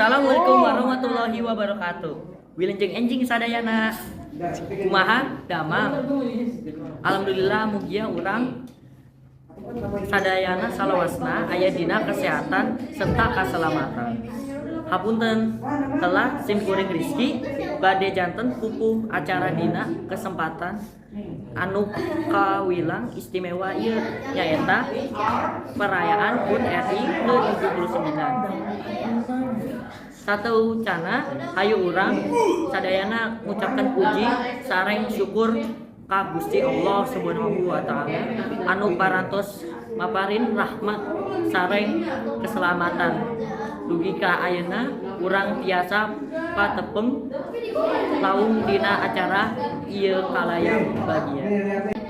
Assalamualaikum warahmatullahi wabarakatuh. Wilujeng enjing sadayana kumaha damang. Alhamdulillah mugia urang sadayana salawasna aya dina kesehatan serta keselamatan. Hapunten telah simkuring rizki bade janten pupuh acara dina kesempatan anu kawilang istimewa ieu nyaeta perayaan HUT RI ke-79. Satu cana hayu urang sadayana ngucapkan puji sareng syukur ka Gusti Allah Subhanahu wa taala anu parantos maparin rahmat sareng keselamatan. Dugi ka ayeuna urang tiasa patepeng laung dina acara ieu kalayang bagia.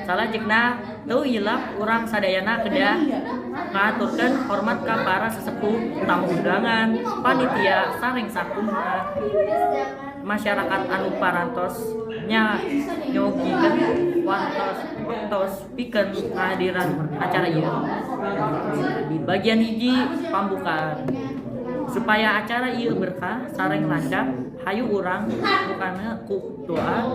Salajengna teu hilap urang sadayana kedah ngaturkeun hormat ka para sesepuh, tamu undangan, panitia sareng sakumna masyarakat anu parantos nya nyogikeun wantos pikeun kehadiran acara ieu. Di bagian hiji pambukaan supaya acara ieu berkah sareng lancar hayu urang bukana ku doa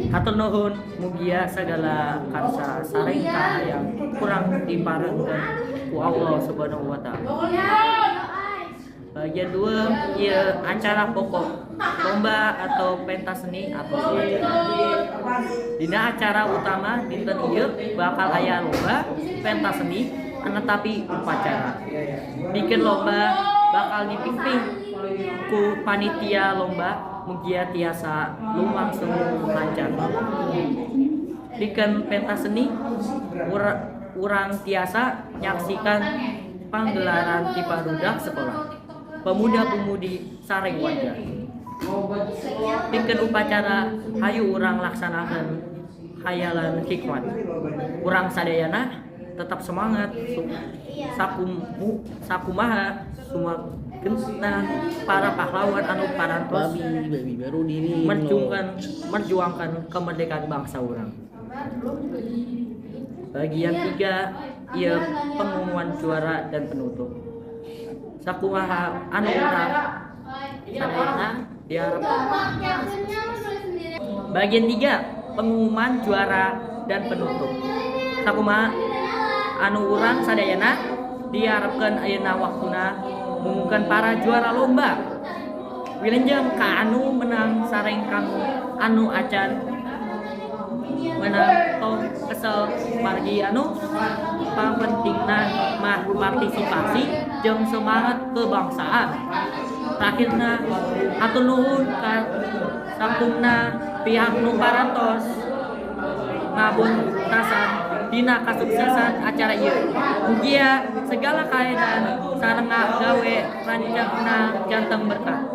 hatur nuhun mugia segala karsa sareng kahayang kurang diparenkeun ku Allah Subhanahu wa taala. Bagian 2 ieu acara pokok lomba atau pentas seni atau dina acara utama dinten ieu bakal aya lomba pentas seni tapi upacara. Bikin lomba bakal dipimpin ku panitia lomba mugia tiasa lumangsung lancar. Bikin pentas seni urang tiasa nyaksikan panggelaran ti parudak sekolah, pemuda-pemudi sareng warga. Bikin upacara hayu urang laksanakeun hayalan hikmat. Urang sadayana tetap semangat sakumaha sumakeunna para pahlawan anu parantos merjuangkan kemerdekaan bangsa urang. Bagian 3 ieu pengumuman juara dan penutup. Sakumaha anu urang sadayana diharap. Bagian 3 pengumuman juara dan penutup. Sakumaha anu urang sadayana diharapkeun ayeuna waktuna ngumumkeun para juara lomba. Wilujeng ka anu menang sareng kanggo anu acan menang tong kesel margi anu papentingna mah partisipasi jeung semangat kebangsaan. Terakhirna hatur nuhun ka sampungna pihak nu parantos ngabuntasan dina kasuksesan acara ieu. Mugia segala kaedan sareng gawe rancangna janten berkah.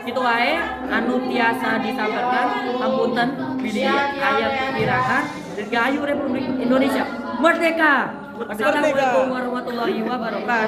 Kitu wae anu tiasa disampaikan. Hapunten bilih aya kekurangan. Dirgahayu Republik Indonesia merdeka. Assalamualaikum warahmatullahi wabarakatuh.